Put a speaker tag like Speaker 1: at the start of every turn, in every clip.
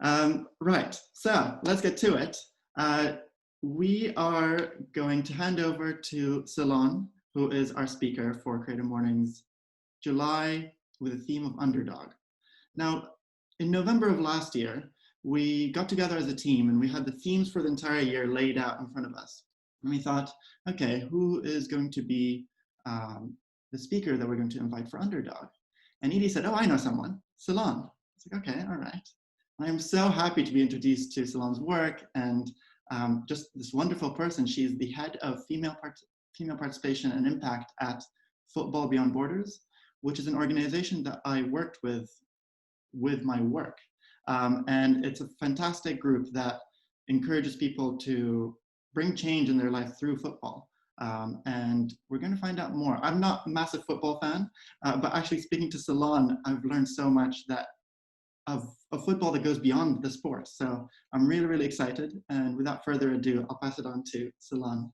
Speaker 1: Right, so let's get to it. We are going to hand over to Ceylon, who is our speaker for Creative Mornings July with a theme of underdog. Now, in November of last year, we got together as a team and we had the themes for the entire year laid out in front of us. And we thought, okay, who is going to be the speaker that we're going to invite for underdog? And Edie said, oh, I know someone, Ceylon. It's like, okay, all right. I'm so happy to be introduced to Ceylon's work and just this wonderful person. She's the head of female participation and impact at Football Beyond Borders, which is an organization that I worked with my work. And it's a fantastic group that encourages people to bring change in their life through football. And we're going to find out more. I'm not a massive football fan, but actually speaking to Ceylon, I've learned so much of football that goes beyond the sport. So I'm really, really excited. And without further ado, I'll pass it on to Ceylon.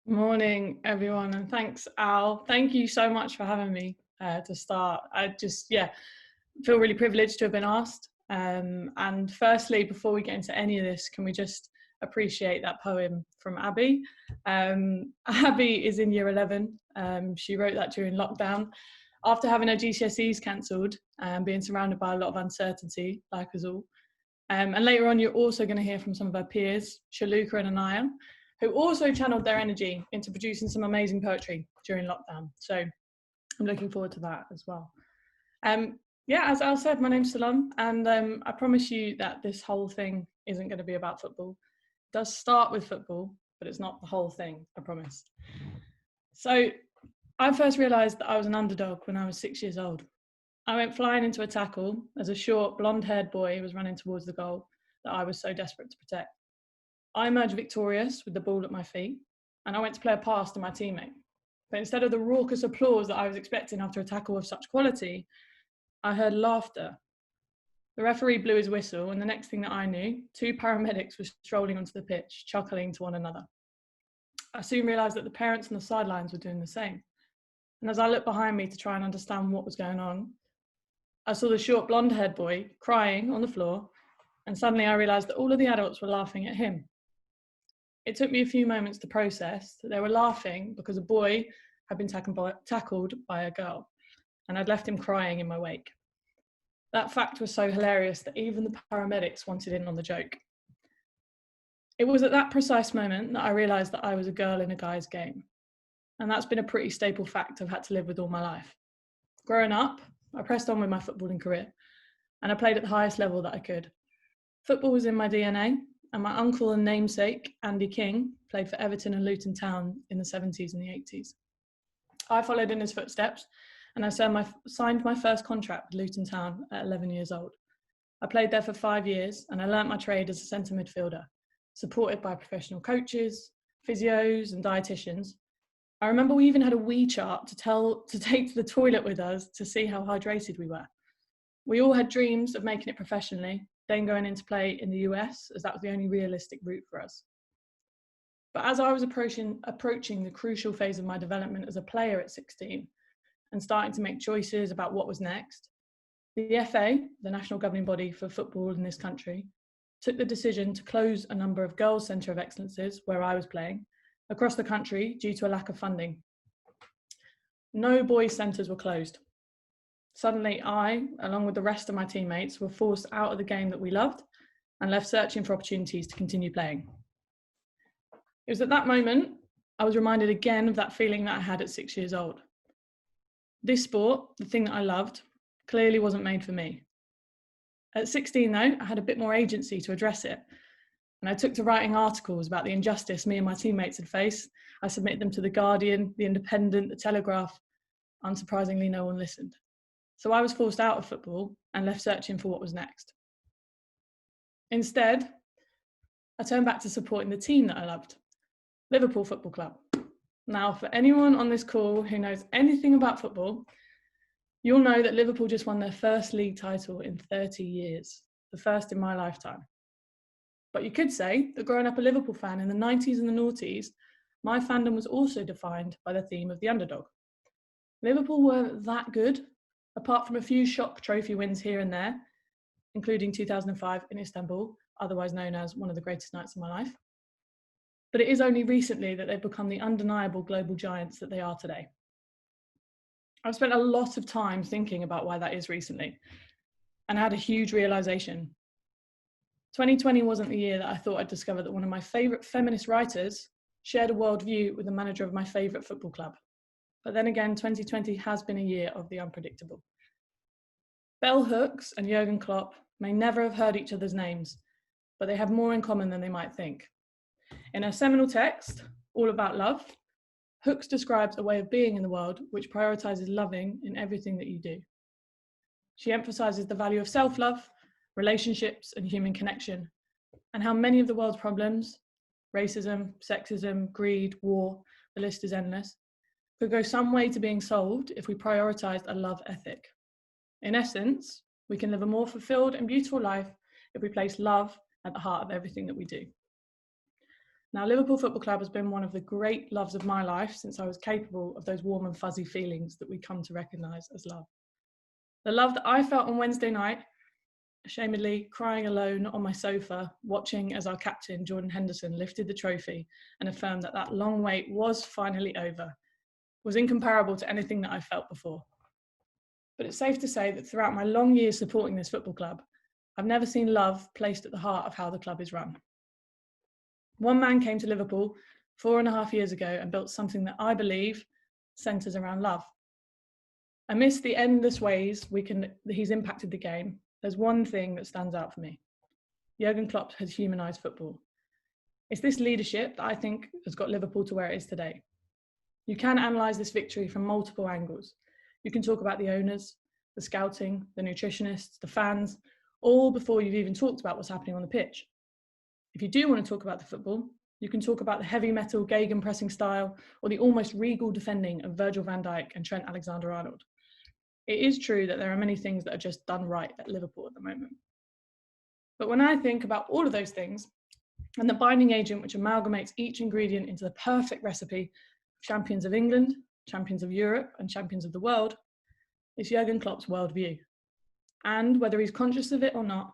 Speaker 2: Morning, everyone, and thanks, Al. Thank you so much for having me to start. I just, feel really privileged to have been asked. And firstly, before we get into any of this, can we just appreciate that poem from Abby? Abby is in year 11. She wrote that during lockdown, after having her GCSEs cancelled and being surrounded by a lot of uncertainty, like us all. And later on, you're also going to hear from some of her peers, Shaluka and Anaya, who also channeled their energy into producing some amazing poetry during lockdown. So I'm looking forward to that as well. As Al said, my name's Ceylon, and I promise you that this whole thing isn't going to be about football. It does start with football, but it's not the whole thing, I promise. So I first realised that I was an underdog when I was 6 years old. I went flying into a tackle as a short, blonde-haired boy was running towards the goal that I was so desperate to protect. I emerged victorious with the ball at my feet, and I went to play a pass to my teammate. But instead of the raucous applause that I was expecting after a tackle of such quality, I heard laughter. The referee blew his whistle, and the next thing that I knew, 2 paramedics were strolling onto the pitch, chuckling to one another. I soon realised that the parents on the sidelines were doing the same. And as I looked behind me to try and understand what was going on, I saw the short blonde-haired boy crying on the floor, and suddenly I realised that all of the adults were laughing at him. It took me a few moments to process that they were laughing because a boy had been tackled by a girl, and I'd left him crying in my wake. That fact was so hilarious that even the paramedics wanted in on the joke. It was at that precise moment that I realised that I was a girl in a guy's game. And that's been a pretty staple fact I've had to live with all my life. Growing up, I pressed on with my footballing career, and I played at the highest level that I could. Football was in my DNA, and my uncle and namesake, Andy King, played for Everton and Luton Town in the 70s and the 80s. I followed in his footsteps, and I signed my first contract with Luton Town at 11 years old. I played there for 5 years, and I learnt my trade as a centre midfielder, supported by professional coaches, physios, and dietitians. I remember we even had a wee chart to take to the toilet with us to see how hydrated we were. We all had dreams of making it professionally, then going into play in the US, as that was the only realistic route for us. But as I was approaching the crucial phase of my development as a player at 16 and starting to make choices about what was next, the FA, the national governing body for football in this country, took the decision to close a number of girls' centre of excellences where I was playing across the country due to a lack of funding. No boys' centres were closed. Suddenly I, along with the rest of my teammates, were forced out of the game that we loved and left searching for opportunities to continue playing. It was at that moment I was reminded again of that feeling that I had at 6 years old. This sport, the thing that I loved, clearly wasn't made for me. At 16 though, I had a bit more agency to address it. And I took to writing articles about the injustice me and my teammates had faced. I submitted them to The Guardian, The Independent, The Telegraph. Unsurprisingly, no one listened. So I was forced out of football and left searching for what was next. Instead, I turned back to supporting the team that I loved, Liverpool Football Club. Now, for anyone on this call who knows anything about football, you'll know that Liverpool just won their first league title in 30 years, the first in my lifetime. But you could say that growing up a Liverpool fan in the 90s and the noughties, my fandom was also defined by the theme of the underdog. Liverpool were that good apart from a few shock trophy wins here and there, including 2005 in Istanbul, otherwise known as one of the greatest nights of my life. But it is only recently that they've become the undeniable global giants that they are today. I've spent a lot of time thinking about why that is recently, and I had a huge realization. 2020 wasn't the year that I thought I'd discover that one of my favourite feminist writers shared a worldview with the manager of my favourite football club. But then again, 2020 has been a year of the unpredictable. Bell Hooks and Jurgen Klopp may never have heard each other's names, but they have more in common than they might think. In her seminal text, All About Love, Hooks describes a way of being in the world which prioritises loving in everything that you do. She emphasises the value of self-love, relationships and human connection, and how many of the world's problems, racism, sexism, greed, war, the list is endless, could go some way to being solved if we prioritised a love ethic. In essence, we can live a more fulfilled and beautiful life if we place love at the heart of everything that we do. Now, Liverpool Football Club has been one of the great loves of my life since I was capable of those warm and fuzzy feelings that we come to recognise as love. The love that I felt on Wednesday night, ashamedly crying alone on my sofa, watching as our captain, Jordan Henderson, lifted the trophy and affirmed that that long wait was finally over, was incomparable to anything that I felt before. But it's safe to say that throughout my long years supporting this football club, I've never seen love placed at the heart of how the club is run. One man came to Liverpool 4.5 years ago and built something that I believe centres around love. Amidst the endless ways he's impacted the game, there's one thing that stands out for me. Jurgen Klopp has humanised football. It's this leadership that I think has got Liverpool to where it is today. You can analyse this victory from multiple angles. You can talk about the owners, the scouting, the nutritionists, the fans, all before you've even talked about what's happening on the pitch. If you do want to talk about the football, you can talk about the heavy metal gegenpressing style or the almost regal defending of Virgil van Dijk and Trent Alexander-Arnold. It is true that there are many things that are just done right at Liverpool at the moment. But when I think about all of those things and the binding agent which amalgamates each ingredient into the perfect recipe of champions of England, champions of Europe and champions of the world, it's Jurgen Klopp's worldview. And whether he's conscious of it or not,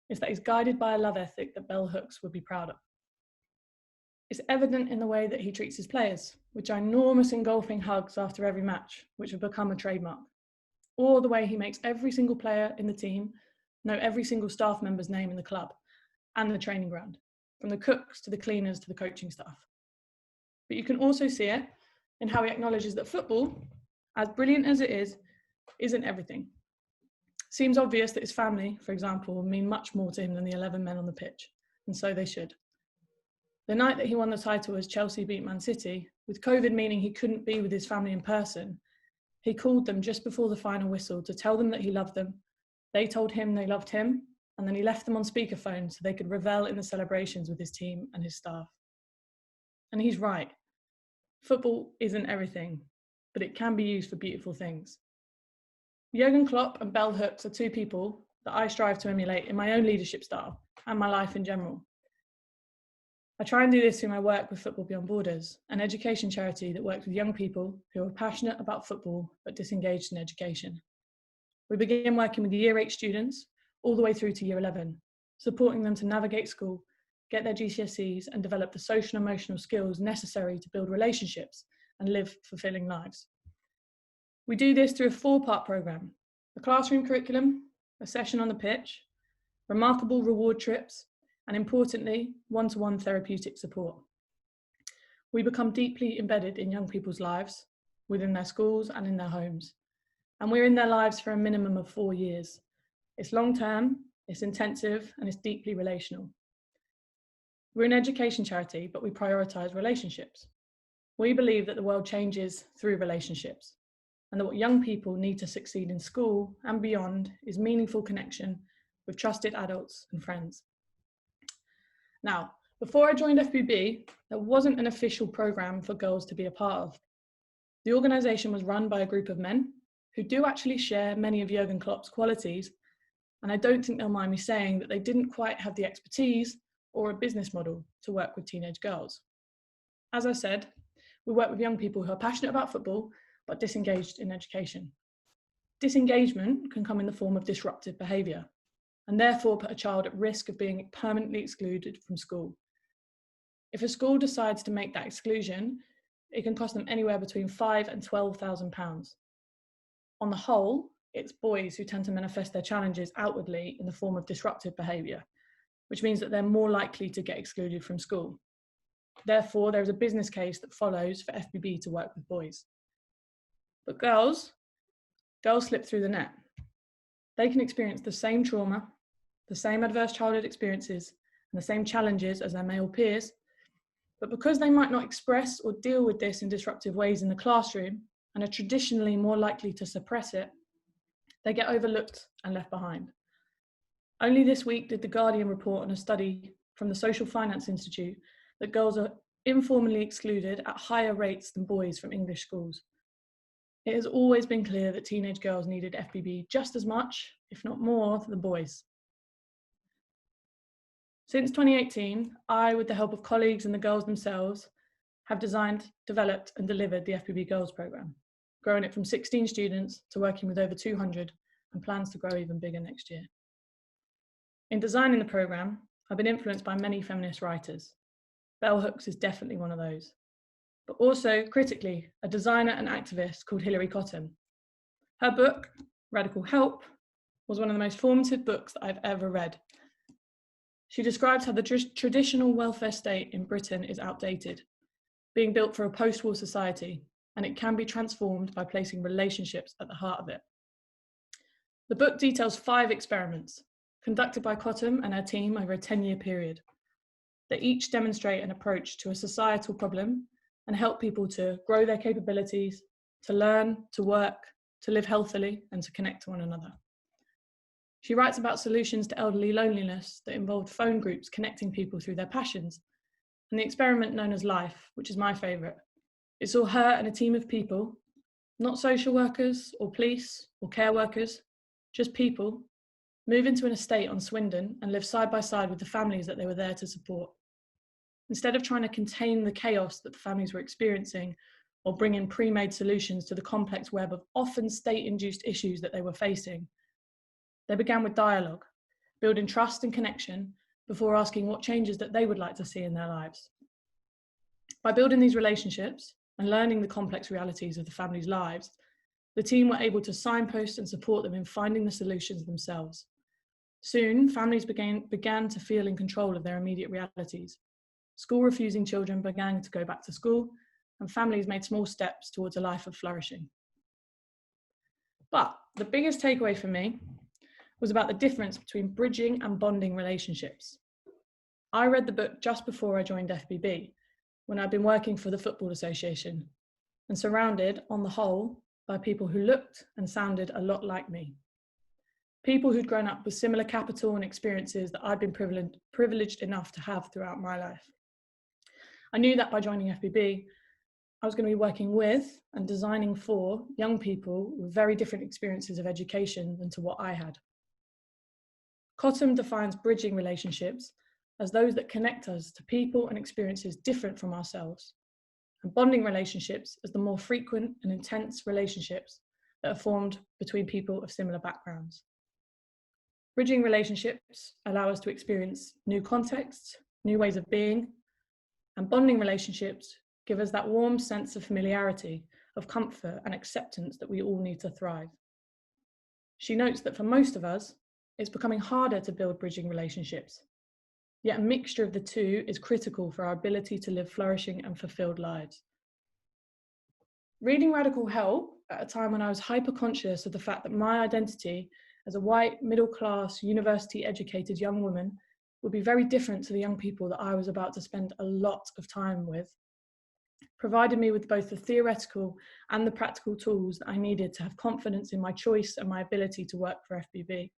Speaker 2: is that he's guided by a love ethic that Bell Hooks would be proud of. It's evident in the way that he treats his players, with ginormous engulfing hugs after every match, which have become a trademark, or the way he makes every single player in the team know every single staff member's name in the club and the training ground, from the cooks to the cleaners to the coaching staff. But you can also see it in how he acknowledges that football, as brilliant as it is, isn't everything. Seems obvious that his family, for example, will mean much more to him than the 11 men on the pitch, and so they should. The night that he won the title as Chelsea beat Man City, with COVID meaning he couldn't be with his family in person, he called them just before the final whistle to tell them that he loved them. They told him they loved him, and then he left them on speakerphone so they could revel in the celebrations with his team and his staff. And he's right. Football isn't everything, but it can be used for beautiful things. Jurgen Klopp and Bell Hooks are two people that I strive to emulate in my own leadership style and my life in general. I try and do this through my work with Football Beyond Borders, an education charity that works with young people who are passionate about football but disengaged in education. We begin working with Year 8 students all the way through to Year 11, supporting them to navigate school, get their GCSEs and develop the social and emotional skills necessary to build relationships and live fulfilling lives. We do this through a 4-part programme: a classroom curriculum, a session on the pitch, remarkable reward trips, and importantly, one-to-one therapeutic support. We become deeply embedded in young people's lives, within their schools and in their homes. And we're in their lives for a minimum of 4 years. It's long-term, it's intensive, and it's deeply relational. We're an education charity, but we prioritise relationships. We believe that the world changes through relationships, and that what young people need to succeed in school and beyond is meaningful connection with trusted adults and friends. Now, before I joined FBB, there wasn't an official programme for girls to be a part of. The organisation was run by a group of men who do actually share many of Jurgen Klopp's qualities, and I don't think they'll mind me saying that they didn't quite have the expertise or a business model to work with teenage girls. As I said, we work with young people who are passionate about football but disengaged in education. Disengagement can come in the form of disruptive behaviour, and therefore put a child at risk of being permanently excluded from school. If a school decides to make that exclusion, it can cost them anywhere between £5,000 and £12,000. On the whole, it's boys who tend to manifest their challenges outwardly in the form of disruptive behaviour, which means that they're more likely to get excluded from school. Therefore, there is a business case that follows for FBB to work with boys. But girls slip through the net. They can experience the same trauma, the same adverse childhood experiences, and the same challenges as their male peers, but because they might not express or deal with this in disruptive ways in the classroom and are traditionally more likely to suppress it, they get overlooked and left behind. Only this week did The Guardian report on a study from the Social Finance Institute that girls are informally excluded at higher rates than boys from English schools. It has always been clear that teenage girls needed FBB just as much, if not more, than boys. Since 2018, I, with the help of colleagues and the girls themselves, have designed, developed and delivered the FBB Girls programme, growing it from 16 students to working with over 200 and plans to grow even bigger next year. In designing the programme, I've been influenced by many feminist writers. Bell Hooks is definitely one of those. But also, critically, a designer and activist called Hilary Cottam. Her book, Radical Help, was one of the most formative books that I've ever read. She describes how the traditional welfare state in Britain is outdated, being built for a post-war society, and it can be transformed by placing relationships at the heart of it. The book details 5 experiments conducted by Cottam and her team over a 10-year period. They each demonstrate an approach to a societal problem and help people to grow their capabilities, to learn, to work, to live healthily, and to connect to one another. She writes about solutions to elderly loneliness that involved phone groups connecting people through their passions, and the experiment known as Life, which is my favourite. It saw her and a team of people, not social workers or police or care workers, just people, move into an estate on Swindon and live side by side with the families that they were there to support. Instead of trying to contain the chaos that the families were experiencing or bring in pre-made solutions to the complex web of often state-induced issues that they were facing, they began with dialogue, building trust and connection before asking what changes that they would like to see in their lives. By building these relationships and learning the complex realities of the families' lives, the team were able to signpost and support them in finding the solutions themselves. Soon, families began to feel in control of their immediate realities. School-refusing children began to go back to school, and families made small steps towards a life of flourishing. But the biggest takeaway for me was about the difference between bridging and bonding relationships. I read the book just before I joined FBB, when I'd been working for the Football Association, and surrounded, on the whole, by people who looked and sounded a lot like me. People who'd grown up with similar capital and experiences that I'd been privileged enough to have throughout my life. I knew that by joining FBB, I was going to be working with and designing for young people with very different experiences of education than to what I had. Cottam defines bridging relationships as those that connect us to people and experiences different from ourselves, and bonding relationships as the more frequent and intense relationships that are formed between people of similar backgrounds. Bridging relationships allow us to experience new contexts, new ways of being, and bonding relationships give us that warm sense of familiarity, of comfort and acceptance that we all need to thrive. She notes that for most of us, it's becoming harder to build bridging relationships, yet a mixture of the two is critical for our ability to live flourishing and fulfilled lives. Reading Radical Help at a time when I was hyper-conscious of the fact that my identity as a white, middle-class, university-educated young woman would be very different to the young people that I was about to spend a lot of time with, provided me with both the theoretical and the practical tools that I needed to have confidence in my choice and my ability to work for FBB.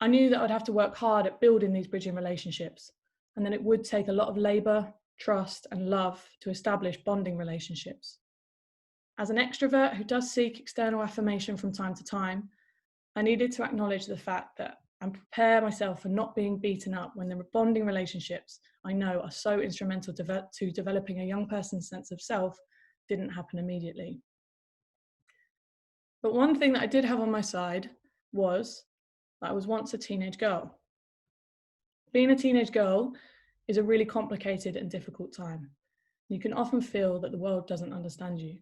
Speaker 2: I knew that I'd have to work hard at building these bridging relationships, and that it would take a lot of labour, trust and love to establish bonding relationships. As an extrovert who does seek external affirmation from time to time, I needed to acknowledge the fact that and prepare myself for not being beaten up when the bonding relationships I know are so instrumental to developing a young person's sense of self didn't happen immediately. But one thing that I did have on my side was that I was once a teenage girl. Being a teenage girl is a really complicated and difficult time. You can often feel that the world doesn't understand you.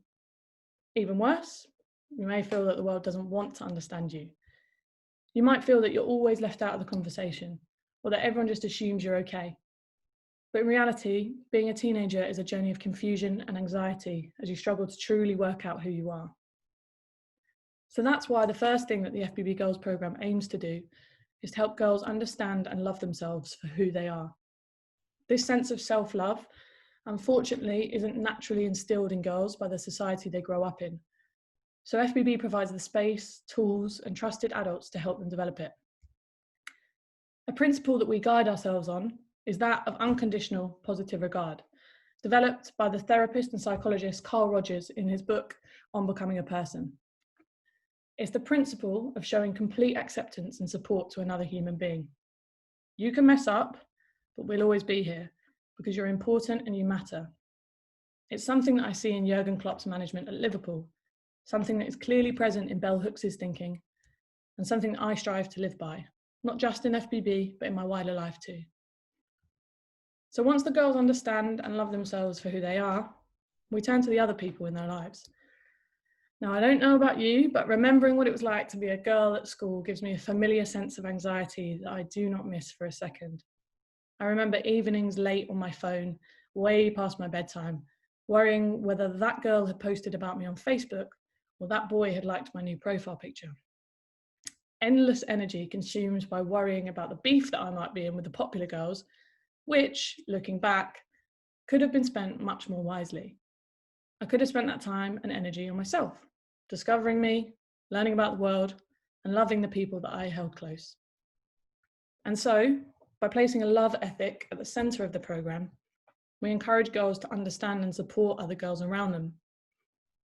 Speaker 2: Even worse, you may feel that the world doesn't want to understand you. You might feel that you're always left out of the conversation, or that everyone just assumes you're okay. But in reality, being a teenager is a journey of confusion and anxiety as you struggle to truly work out who you are. So that's why the first thing that the FBB Girls Programme aims to do is to help girls understand and love themselves for who they are. This sense of self-love, unfortunately, isn't naturally instilled in girls by the society they grow up in. So FBB provides the space, tools, and trusted adults to help them develop it. A principle that we guide ourselves on is that of unconditional positive regard, developed by the therapist and psychologist Carl Rogers in his book, On Becoming a Person. It's the principle of showing complete acceptance and support to another human being. You can mess up, but we'll always be here because you're important and you matter. It's something that I see in Jurgen Klopp's management at Liverpool, something that is clearly present in Bell Hooks' thinking, and something that I strive to live by, not just in FBB, but in my wider life too. So once the girls understand and love themselves for who they are, we turn to the other people in their lives. Now, I don't know about you, but remembering what it was like to be a girl at school gives me a familiar sense of anxiety that I do not miss for a second. I remember evenings late on my phone, way past my bedtime, worrying whether that girl had posted about me on Facebook or that boy had liked my new profile picture. Endless energy consumed by worrying about the beef that I might be in with the popular girls, which, looking back, could have been spent much more wisely. I could have spent that time and energy on myself, discovering me, learning about the world, and loving the people that I held close. And so, by placing a love ethic at the centre of the programme, we encourage girls to understand and support other girls around them.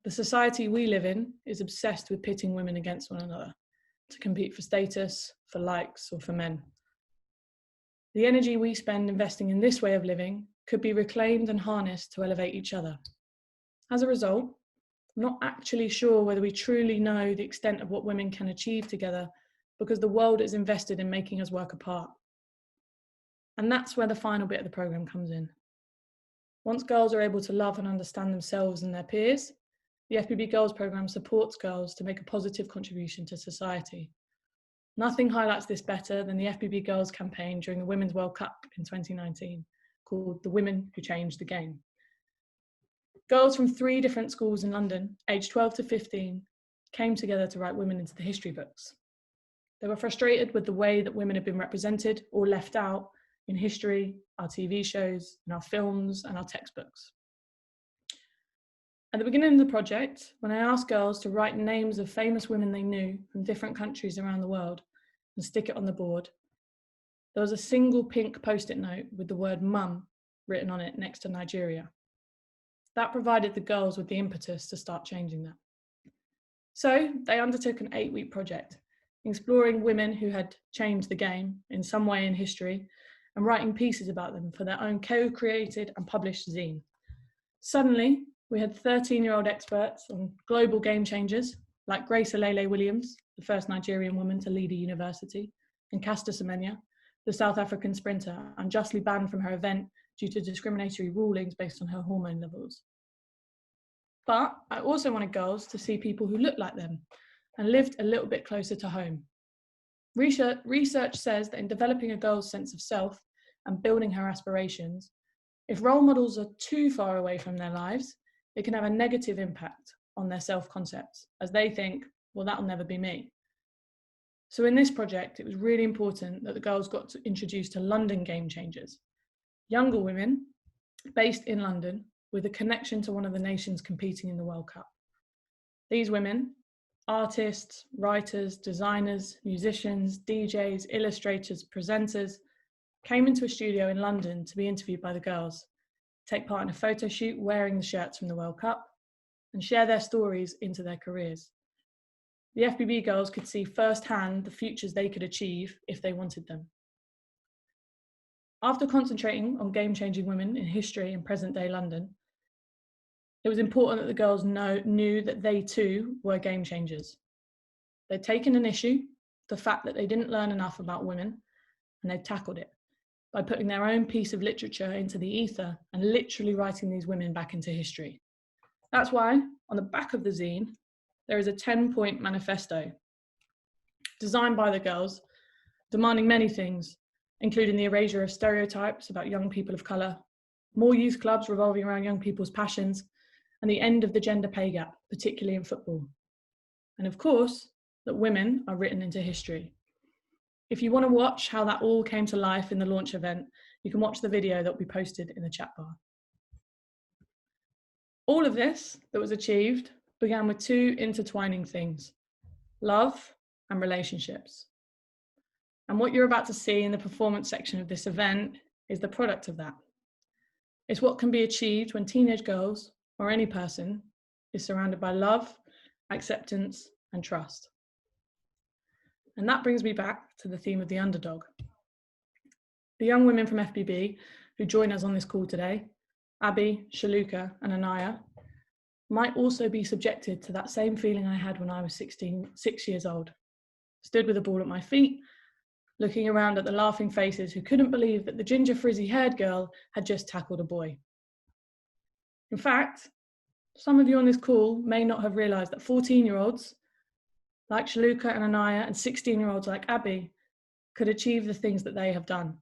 Speaker 2: The society we live in is obsessed with pitting women against one another, to compete for status, for likes, or for men. The energy we spend investing in this way of living could be reclaimed and harnessed to elevate each other. As a result, I'm not actually sure whether we truly know the extent of what women can achieve together because the world is invested in making us work apart. And that's where the final bit of the programme comes in. Once girls are able to love and understand themselves and their peers, the FBB Girls Programme supports girls to make a positive contribution to society. Nothing highlights this better than the FBB Girls campaign during the Women's World Cup in 2019, called The Women Who Changed the Game. Girls from 3 different schools in London, aged 12 to 15, came together to write women into the history books. They were frustrated with the way that women had been represented or left out in history, our TV shows, in our films, and our textbooks. At the beginning of the project, when I asked girls to write names of famous women they knew from different countries around the world and stick it on the board, there was a single pink post-it note with the word mum written on it next to Nigeria. That provided the girls with the impetus to start changing that. So they undertook an 8-week project, exploring women who had changed the game in some way in history and writing pieces about them for their own co-created and published zine. Suddenly, we had 13-year-old experts on global game changers like Grace Alele-Williams, the first Nigerian woman to lead a university, and Caster Semenya, the South African sprinter, unjustly banned from her event due to discriminatory rulings based on her hormone levels. But I also wanted girls to see people who looked like them and lived a little bit closer to home. Research says that in developing a girl's sense of self and building her aspirations, if role models are too far away from their lives, it can have a negative impact on their self-concepts as they think, well, that'll never be me. So in this project, it was really important that the girls got introduced to London game changers, younger women based in London with a connection to one of the nations competing in the World Cup. These women, artists, writers, designers, musicians, DJs, illustrators, presenters, came into a studio in London to be interviewed by the girls, take part in a photo shoot wearing the shirts from the World Cup, and share their stories into their careers. The FBB girls could see firsthand the futures they could achieve if they wanted them. After concentrating on game-changing women in history and present-day London, it was important that the girls knew that they too were game changers. They'd taken an issue, the fact that they didn't learn enough about women, and they'd tackled it by putting their own piece of literature into the ether and literally writing these women back into history. That's why, on the back of the zine, there is a 10-point manifesto designed by the girls, demanding many things, including the erasure of stereotypes about young people of colour, more youth clubs revolving around young people's passions, and the end of the gender pay gap, particularly in football. And of course, that women are written into history. If you want to watch how that all came to life in the launch event, you can watch the video that will be posted in the chat bar. All of this that was achieved began with two intertwining things: love and relationships. And what you're about to see in the performance section of this event is the product of that. It's what can be achieved when teenage girls, or any person, is surrounded by love, acceptance, and trust. And that brings me back to the theme of the underdog. The young women from FBB who join us on this call today, Abby, Shaluka, and Anaya, might also be subjected to that same feeling I had when I was 6 years old. Stood with a ball at my feet, looking around at the laughing faces who couldn't believe that the ginger frizzy-haired girl had just tackled a boy. In fact, some of you on this call may not have realised that 14-year-olds like Shaluka and Anaya and 16-year-olds like Abby could achieve the things that they have done,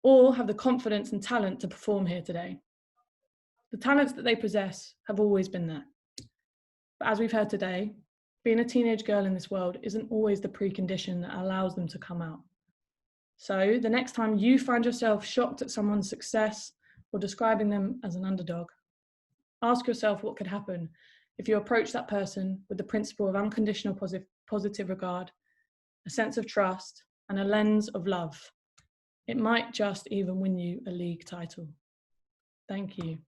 Speaker 2: or have the confidence and talent to perform here today. The talents that they possess have always been there. But as we've heard today, being a teenage girl in this world isn't always the precondition that allows them to come out. So the next time you find yourself shocked at someone's success or describing them as an underdog, ask yourself what could happen if you approach that person with the principle of unconditional positive regard, a sense of trust, and a lens of love. It might just even win you a league title. Thank you.